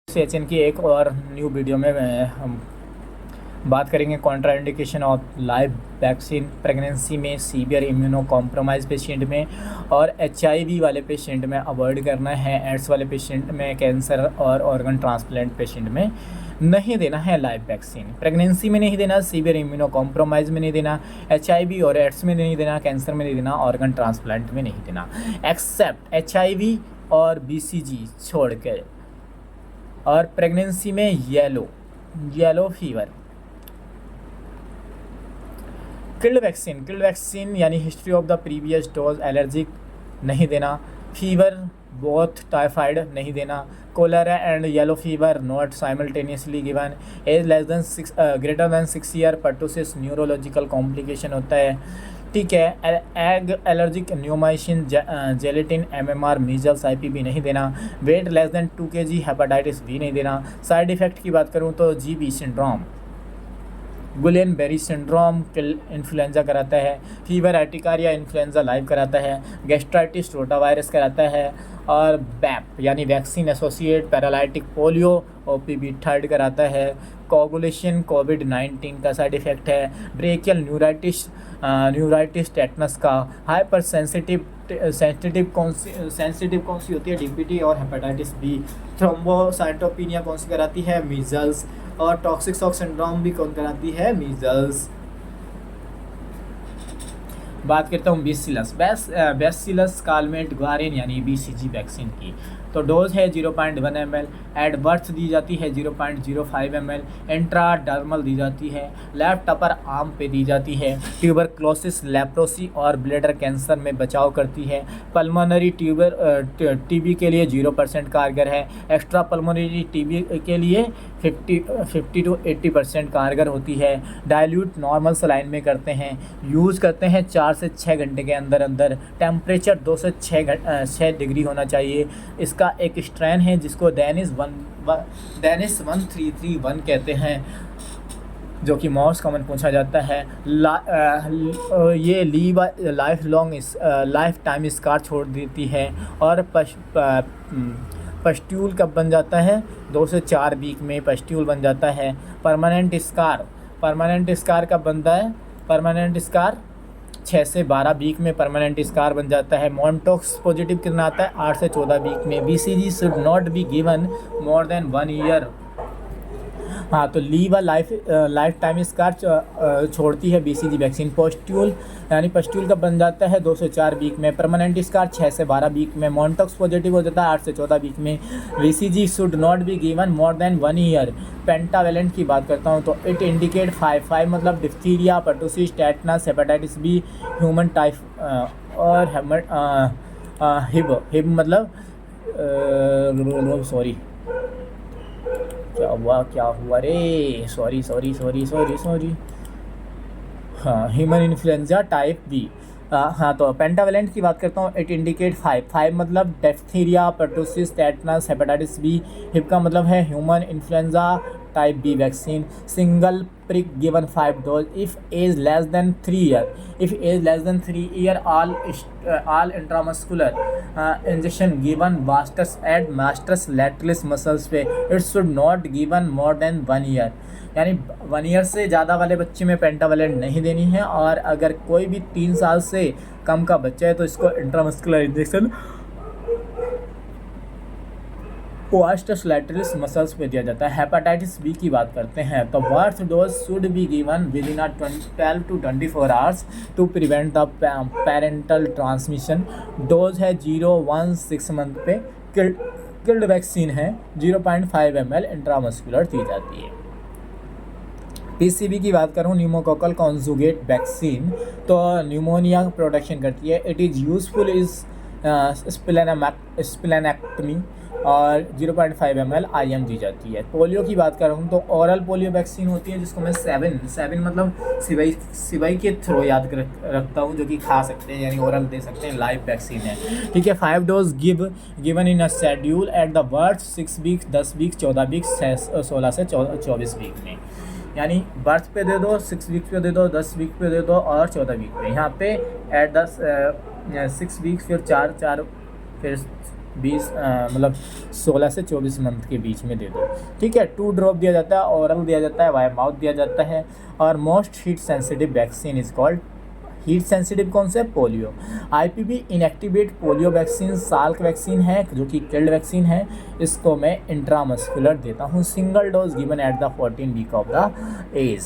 सेचन की एक और न्यू वीडियो में हम बात करेंगे contraindication of live vaccine pregnancy में, सीवियर इम्यूनो कॉम्प्रोमाइज पेशेंट में और एचआईवी वाले पेशेंट में अवॉइड करना है। एड्स वाले पेशेंट में, कैंसर और ऑर्गन ट्रांसप्लांट पेशेंट में नहीं देना है लाइव वैक्सीन। प्रेगनेंसी में नहीं देना, सीवियर इम्यूनो कॉम्प्रोमाइज में नहीं देना, एचआईवी और एड्स में नहीं देना, कैंसर में नहीं देना, ऑर्गन ट्रांसप्लांट में नहीं देना, एक्सेप्ट एचआईवी और बीसीजी छोड़ कर। और प्रेगनेंसी में येलो फीवर, किल्ड वैक्सीन यानी history of the previous dose allergic नहीं देना, फीवर बोथ टाइफाइड नहीं देना, cholera and yellow fever not simultaneously given, as less than greater than 6 year, pertussis neurological complication होता है। ठीक है, egg allergic neomycin gelatin MMR measles IPV नहीं देना, weight less than 2 kg, hepatitis B नहीं देना। साइड इफ़ेक्ट की बात करूँ तो GB syndrome, Gulen berry syndrome influenza कराता है, फीवर एटिकारिया इन्फ्लुएंजा लाइव कराता है, गैस्ट्राइटिस रोटावायरस कराता है और बैप यानी vaccine associate paralytic polio OPV third कराता है। कोगुलेशन कोविड-19 का साइड इफ़ेक्ट है। ब्रेकियल न्यूराइटिस टेटनस का। हाइपर सेंसिटिव कौन सी होती है? डीपीटी और हेपेटाइटिस बी। थ्रोम्बोसाइटोपिनिया कौन सी कराती है? मीजल्स। और टॉक्सिक शॉक सिंड्रोम भी कौन कराती है? मीजल्स। बात करता हूँ बैसिलस कालमेट ग्वारेन यानी बीसीजी वैक्सीन की। तो डोज है 0.1 ml, एट बर्थ दी जाती है 0.05 ml, इंट्राडर्मल दी जाती है, लेफ्ट अपर आर्म पे दी जाती है। ट्यूबरक्लोसिस, लेप्रोसी और ब्लैडर कैंसर में बचाव करती है। पल्मोनरी टीबी के लिए 0% कारगर है। एक्स्ट्रा पल्मोनरी टीबी के लिए 50 to 80% कारगर होती है। डाइल्यूट नॉर्मल सलाइन में करते हैं, यूज़ करते हैं 4 से 6 घंटे के अंदर। टेम्परेचर 2 से 6 डिग्री होना चाहिए। इसका एक स्ट्रेन है जिसको डेनिस 1331 कहते हैं, जो कि मॉर्स कॉमन पूछा जाता है। ये लाइफ टाइम स्कार छोड़ देती है। और पस्ट्यूल कब बन जाता है? 2 से 4 वीक में पस्ट्यूल बन जाता है। परमानेंट स्कार कब बनता है? परमानेंट स्कार 6 से 12 वीक में परमानेंट स्कार बन जाता है। मॉन्टॉक्स पॉजिटिव कितना आता है? 8 से 14 वीक में। BCG should not be given more than 1 year. हाँ, तो लीव लाइफ टाइम स्कार छोड़ती है बीसीजी वैक्सीन। पस्ट्यूल का बन जाता है 2 से 4 वीक में। परमानेंट स्कार 6 से 12 वीक में। मॉन्टॉक्स पॉजिटिव हो जाता है 8 से 14 वीक में। BCG should not be given more than 1 year. Pentavalent की बात करता हूँ तो इट इंडिकेट 5 मतलब diphtheria, pertussis, tetanus, hepatitis B, human type और हिब मतलब सॉरी क्या हुआ रे, सॉरी। हाँ, ह्यूमन इन्फ्लुएंजा टाइप बी। हाँ, तो पेंटावेलेंट की बात करता हूँ। इट इंडिकेट 5 मतलब diphtheria, pertussis, tetanus, hepatitis B. Hib का मतलब है human influenza type B vaccine. Single prick given 5 dose. If age less than 3 year, all intramuscular injection given vastus lateralis muscles पे. It should not given more than 1 year. यानी 1 year से ज़्यादा वाले बच्चे में पेंटावेलेंट नहीं देनी है। और अगर कोई भी 3 साल से कम का बच्चा है तो इसको इंट्रामस्कुलर इंजेक्शन वास्टस लैटरलिस मसल्स पे दिया जाता है। हेपेटाइटिस बी की बात करते हैं तो birth dose should be given within 12 to 24 hours to prevent the parental transmission. Dose है 0-1-6 मंथ पे। किल्ड वैक्सीन है 0.5 ml इंट्रामस्कुलर दी जाती है। पीसीबी की बात करूँ, न्यूमोकोकल कॉन्जुगेट वैक्सीन, तो न्यूमोनिया प्रोटेक्शन करती है। It is useful is splenectomy और 0.5 ml IM दी जाती है। पोलियो की बात करूँ तो ओरल पोलियो वैक्सीन होती है जिसको मैं 7 मतलब सिवाई के थ्रो याद रखता हूँ, जो कि खा सकते हैं यानी ओरल दे सकते हैं। लाइव वैक्सीन है, ठीक है। 5 dose given in a schedule at the birth 6 week, 10 week, 14 week, 16 से 24 वीक में। यानी बर्थ पे दे दो, 6 वीक पे दे दो, 10 वीक पे दे दो और 14 वीक पे। यहाँ पे एट 6 वीक, फिर 4 फिर 20 मतलब 16 से 24 मंथ के बीच में दे दो, ठीक है। 2 ड्रॉप दिया जाता है, ओरल दिया जाता है, वाया माउथ दिया जाता है। और most heat sensitive vaccine is called, heat sensitive कौन से, polio. IPv inactivate polio vaccine Salk vaccine है जो कि किल्ड वैक्सीन है, इसको मैं इंट्रामस्कुलर देता हूँ, single dose given at the 14 week of the age.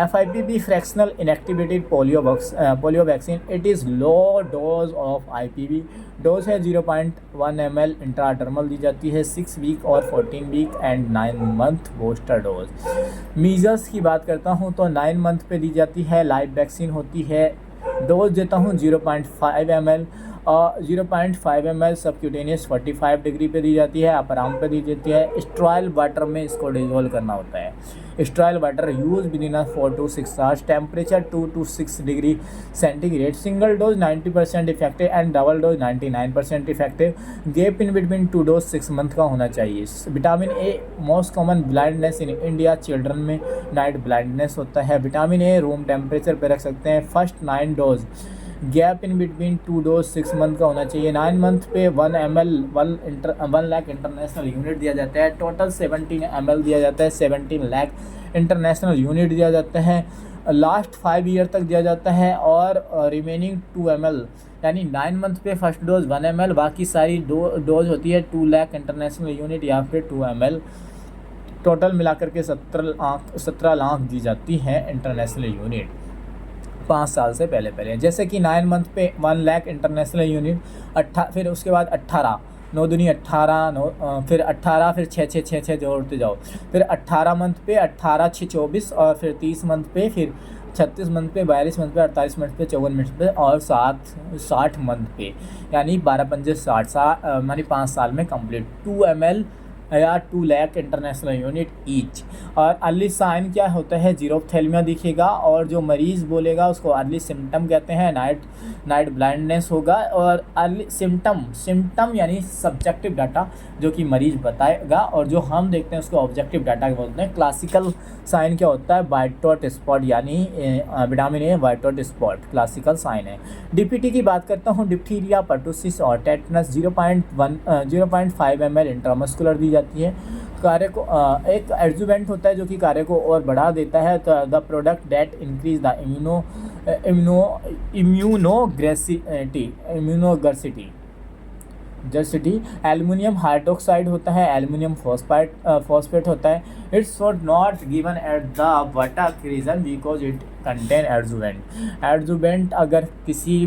FIPV fractional inactivated polio vaccine, it is low dose of IPV, dose है 0.1 ml, intradermal दी जाती है 6 वीक और 14 week and 9 month booster dose. Measles की बात करता हूँ तो 9 मंथ पे दी जाती है, लाइव वैक्सीन होती है, डोज देता हूँ 0.5 ml और 0.5 ml सबक्यूटेनियस 45 डिग्री पे दी जाती है, अपर आर्म पे दी जाती है। स्ट्रॉयल वाटर में इसको डिजोल्व करना होता है। Sterile water use within 4 to 6 hours, temperature 2 to 6 degree centigrade. Single dose 90% effective and double dose 99% effective. Gap in between 2 dose 6 month का होना चाहिए। Vitamin A most common blindness in India, children में night blindness होता है। Vitamin A room temperature पे रख सकते हैं। First 9 dose, gap in between 2 dose 6 month का होना चाहिए। 9 मंथ पे 1 ml 1 लाख इंटरनेशनल यूनिट दिया जाता है। टोटल 17 ml दिया जाता है, 17 लाख इंटरनेशनल यूनिट दिया जाता है। लास्ट 5 ईयर तक दिया जाता है। और रिमेनिंग 2 ml यानी 9 मंथ पे फर्स्ट डोज 1 ml, बाकी सारी डोज होती है 2 लाख इंटरनेशनल यूनिट या फिर 2 ml। टोटल मिलाकर के 17 लाख दी जाती है इंटरनेशनल यूनिट 5 साल से पहले। जैसे कि 9 मंथ पे 1 लाख इंटरनेशनल यूनिट, फिर उसके बाद 18, 9 दूनी 18, फिर 18, फिर 6 जोड़ते जाओ, फिर 18 मंथ पे 18 6 24, और फिर 30 मंथ पे, फिर 36 मंथ पे, 42 मंथ पे, 48 मंथ पे, 54 मंथ पे, और 60 मंथ पे, यानी 12 पंजे 60 यानी 5 साल में कंप्लीट। 2 ml या 2 लाख इंटरनेशनल यूनिट ईच। और अर्ली साइन क्या होता है, जीरोप्थेल्मिया दिखेगा, और जो मरीज़ बोलेगा उसको अर्ली सिम्टम कहते हैं, नाइट ब्लाइंडनेस होगा। और अर्ली सिम्टम यानी सब्जेक्टिव डाटा जो कि मरीज़ बताएगा, और जो हम देखते हैं उसको ऑब्जेक्टिव डाटा बोलते हैं। क्लासिकल साइन क्या होता है, वाइट डॉट स्पॉट, यानी vitamin A white dot spot classical sign है। डीपीटी की बात करता हूँ, डिप्थीरिया, परटूसिस और टेटनस 0.5 ml इंट्रामस्कुलर दी जाती है। कार्य को एक एडजुवेंट होता है जो कि कार्य को और बढ़ा देता है। The product that increase the immunogenicity. Aluminium hydroxide होता है, एल्युमिनियम फॉस्फेट होता है। It should not given at the buttock region because it contain adjuvant अगर किसी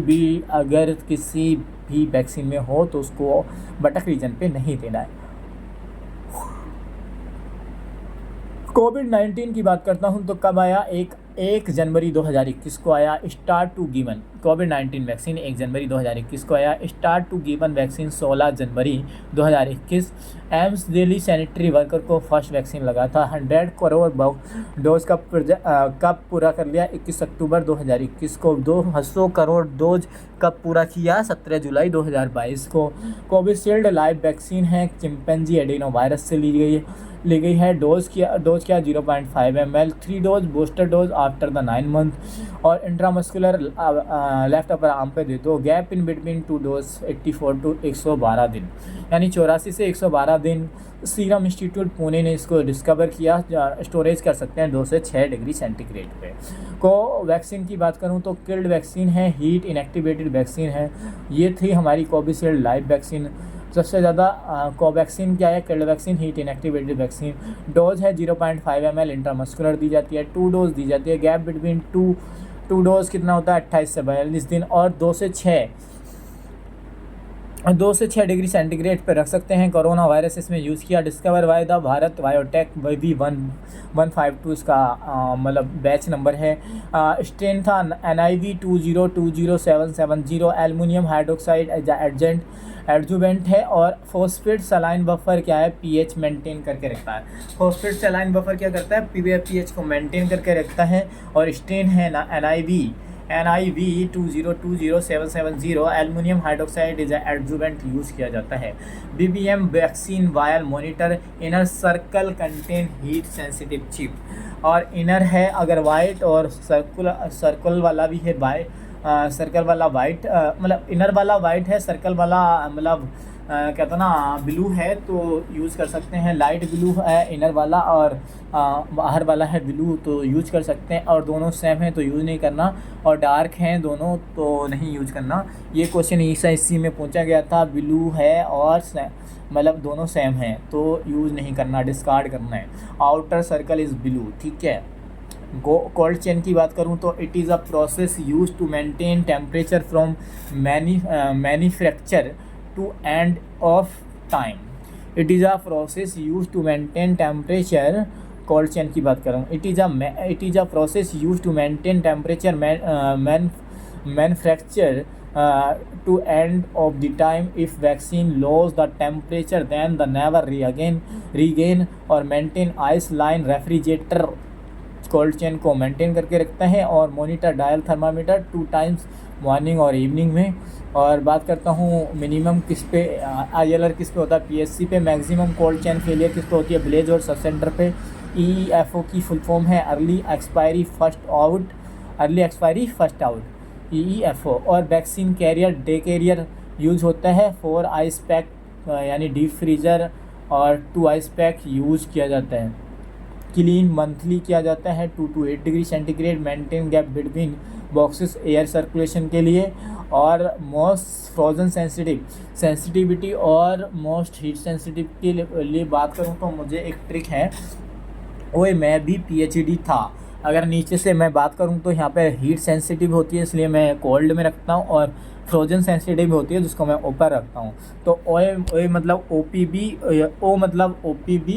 भी वैक्सीन में हो तो उसको बटक रीजन पे नहीं देना है। कोविड-19 की बात करता हूं तो कब आया, 1 जनवरी 2021 को आया। स्टार्ट टू गिवन कोविड-19 वैक्सीन 1 जनवरी 2021 को आया। स्टार्ट टू गिवन वैक्सीन 16 जनवरी 2021। एम्स दिल्ली सैनिटरी वर्कर को फर्स्ट वैक्सीन लगा था। 100 करोड़ डोज का कब पूरा कर लिया, 21 अक्टूबर 2021 को। 200 करोड़ डोज कब पूरा किया, 17 जुलाई 2022 को। कोविशील्ड लाइव वैक्सीन है, चिंपैंजी एडिनो वायरस से ली गई है। डोज क्या 0.5 ml, 3 dose booster dose after the 9 month, और इंट्रामस्कुलर लेफ्ट अपर आर्म पे दे दो। Gap in between 2 dose 84 to 112 दिन, यानी 84 से 112 दिन। सीरम इंस्टीट्यूट पुणे ने इसको डिस्कवर किया। स्टोरेज कर सकते हैं 2 से 6 डिग्री सेंटीग्रेड पे। को वैक्सीन की बात करूं तो किल्ड वैक्सीन है, हीट इनएक्टिवेटेड वैक्सीन है। ये थी हमारी कोविशील्ड लाइव वैक्सीन। सबसे ज़्यादा कोवैक्सीन क्या है, killed vaccine, heat inactivated vaccine. Dose है 0.5 ml इंट्रामस्कुलर दी जाती है। 2 डोज दी जाती है। गैप बिटवीन टू डोज कितना होता है, 28 से 42 दिन, और 2 से 6 डिग्री सेंटीग्रेड पर रख सकते हैं। कोरोना वायरस इसमें यूज़ किया। Discover by the Bharat biotech BV152 इसका मतलब बैच नंबर है। स्ट्रेन था NIV 2020770। एल्युमिनियम हाइड्रोक्साइड एडजुवेंट है। और फॉस्फेट सलाइन बफर क्या है, pH मेंटेन करके रखता है। फॉस्फेट सलाइन बफर क्या करता है, pH को मेंटेन करके रखता है। और स्ट्रेन है ना NIV 2020770। Aluminium hydroxide is adjuvant use किया जाता है। BBM vaccine vial monitor inner circle contain heat sensitive chip. और इनर है अगर वाइट, और सर्कल वाला भी है सर्कल वाला वाइट, मतलब इनर वाला वाइट है, सर्कल वाला मतलब कहते ना ब्लू है तो यूज़ कर सकते हैं, लाइट ब्लू है इनर वाला और बाहर वाला है ब्लू तो यूज कर सकते हैं, और दोनों सेम हैं तो यूज़ नहीं करना, और डार्क हैं दोनों तो नहीं यूज करना। ये क्वेश्चन ईसा में पूछा गया था, ब्लू है और मतलब दोनों सेम हैं तो यूज़ नहीं करना, डिस्कार्ड करना है। आउटर सर्कल इज़ ब्लू, ठीक है। कोल्ड चेन की बात करूं तो it is a process use to maintain temperature from manufacture to end of time. It is a process use to maintain temperature, cold chain की बात करूँ, it is a process use to maintain temperature manufacture to end of the time. If vaccine lose the temperature then the never regain or maintain ice line refrigerator cold chain को maintain करके रखता है, और monitor dial thermometer 2 times morning और evening में। और बात करता हूँ मिनिमम किस पे ILR किस पे होता है, PSC पे। मैक्सिमम कोल्ड चेन फेलियर किस पे होती है, ब्लेज और सब सेंटर पे। EFO की फुल फॉर्म है early expiry first out, EEFO। और vaccine carrier day carrier use होता है, 4 आइस पैक यानी डीप फ्रीज़र और 2 आइस पैक यूज किया जाता है। क्लीन मंथली किया जाता है 2 to 8 degree centigrade, maintain gap between boxes air circulation के लिए। और मोस्ट फ्रोजन सेंसिटिविटी और मोस्ट हीट सेंसिटिव के लिए बात करूँ तो मुझे एक ट्रिक है, वो मैं भी PhD था। अगर नीचे से मैं बात करूं तो यहाँ पे हीट सेंसिटिव होती है इसलिए मैं कोल्ड में रखता हूँ, और फ्रोजन सेंसिटिव होती है जिसको मैं ऊपर रखता हूँ। तो ओ मतलब OPB, O मतलब OPB,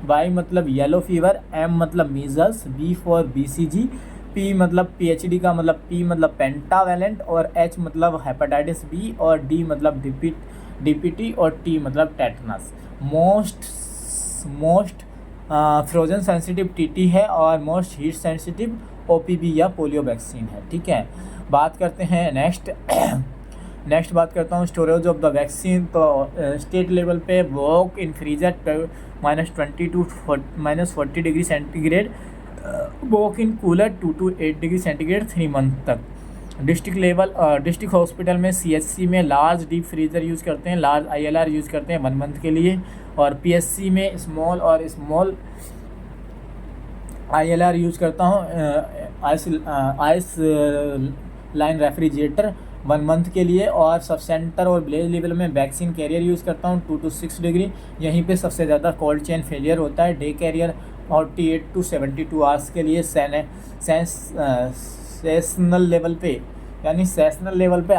Y मतलब येलो फीवर, M मतलब measles, B for BCG, P मतलब PhD का मतलब P मतलब पेंटावेलेंट, और H मतलब हेपेटाइटिस B, और D मतलब DPT, और T मतलब tetanus. Most frozen sensitive TT है, और मोस्ट हीट सेंसिटिव OPB या पोलियो वैक्सीन है, ठीक है। बात करते हैं नेक्स्ट बात करता हूँ स्टोरेज ऑफ द वैक्सीन। तो स्टेट लेवल पे walk in freezer -20 to -40 degree centigrade, walk in cooler 2 to 8 degree centigrade 3 month तक। डिस्ट्रिक्ट हॉस्पिटल में CHC में लार्ज डीप फ्रीज़र यूज़ करते हैं, लार्ज ILR यूज़ करते हैं 1 मंथ के लिए, और PSC में स्मॉल ILR यूज़ करता हूँ, आइस लाइन रेफ्रिजरेटर 1 मंथ के लिए। और सब सेंटर और विलेज लेवल में वैक्सीन कैरियर यूज़ करता हूँ 2 to 6 डिग्री। यहीं पे सबसे ज़्यादा कोल्ड चेन फेलियर होता है। डे कैरियर 48 to 72 आवर्स के लिए सेशनल लेवल पे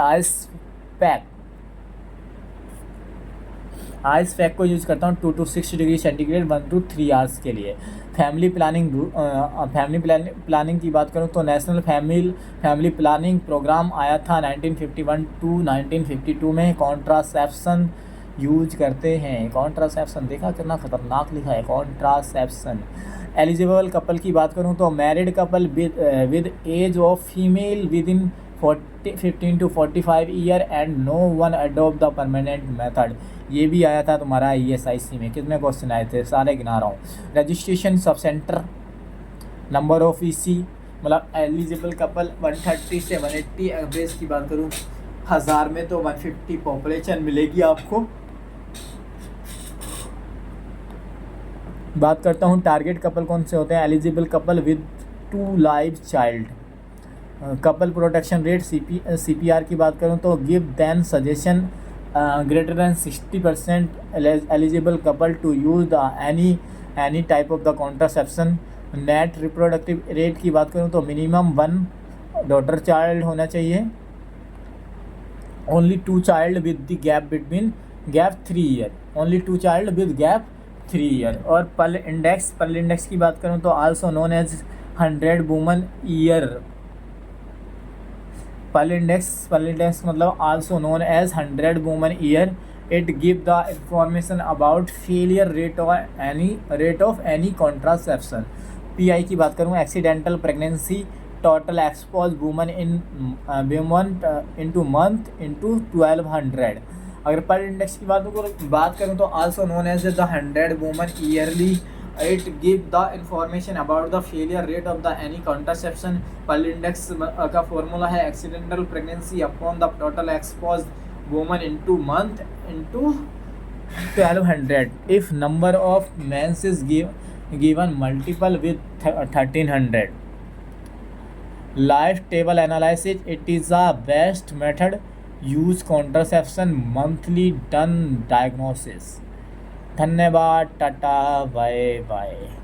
आइस पैक को यूज़ करता हूँ 2 to 6 degree centigrade 1 to 3 hours के लिए। फैमिली प्लानिंग की बात करूँ तो नेशनल फैमिली प्लानिंग प्रोग्राम आया था 1951 to 1952 में। कॉन्ट्रासेप्शन यूज करते हैं, कॉन्ट्रासेप्शन देखा कितना खतरनाक लिखा है, कॉन्ट्रासेप्शन। एलिजिबल कपल की बात करूँ तो married couple with age of female within 15 to 45 year and no one adopt the permanent method. ये भी आया था तुम्हारा ESIC में। कितने क्वेश्चन आए थे सारे गिना रहा हूँ। Registration sub centre, number of EC मतलब एलिजिबल कपल 130 से 180। एवरेज की बात करूँ 1000 में तो 150 पॉपुलेशन मिलेगी आपको। बात करता हूँ टारगेट कपल कौन से होते हैं। Eligible couple with 2 live child. Couple protection rate CPR की बात करूँ तो give then suggestion greater than 60% eligible couple to use the any type of the contraception. Net reproductive rate की बात करूँ तो मिनिमम 1 डॉटर चाइल्ड होना चाहिए, only 2 child with the gap 3 year, only 2 child with gap 3 year. और Pearl index की बात करूँ तो also known as 100 woman year. Pearl index मतलब also known as 100 woman year. It give the information about failure rate of any contraception. PI की बात करूँ accidental pregnancy total expose woman into month into 1200। अगर Pearl index की बात करूँ तो also known as the 100 woman yearly. It give the information about the failure rate of the any contraception. Pearl index का formula है accidental pregnancy upon the total expose woman into month into 1200. If number of mens is given multiple with 1300. Life table analysis, it is a best method. Use contraception monthly done diagnosis. धन्यवाद, Tata, bye bye.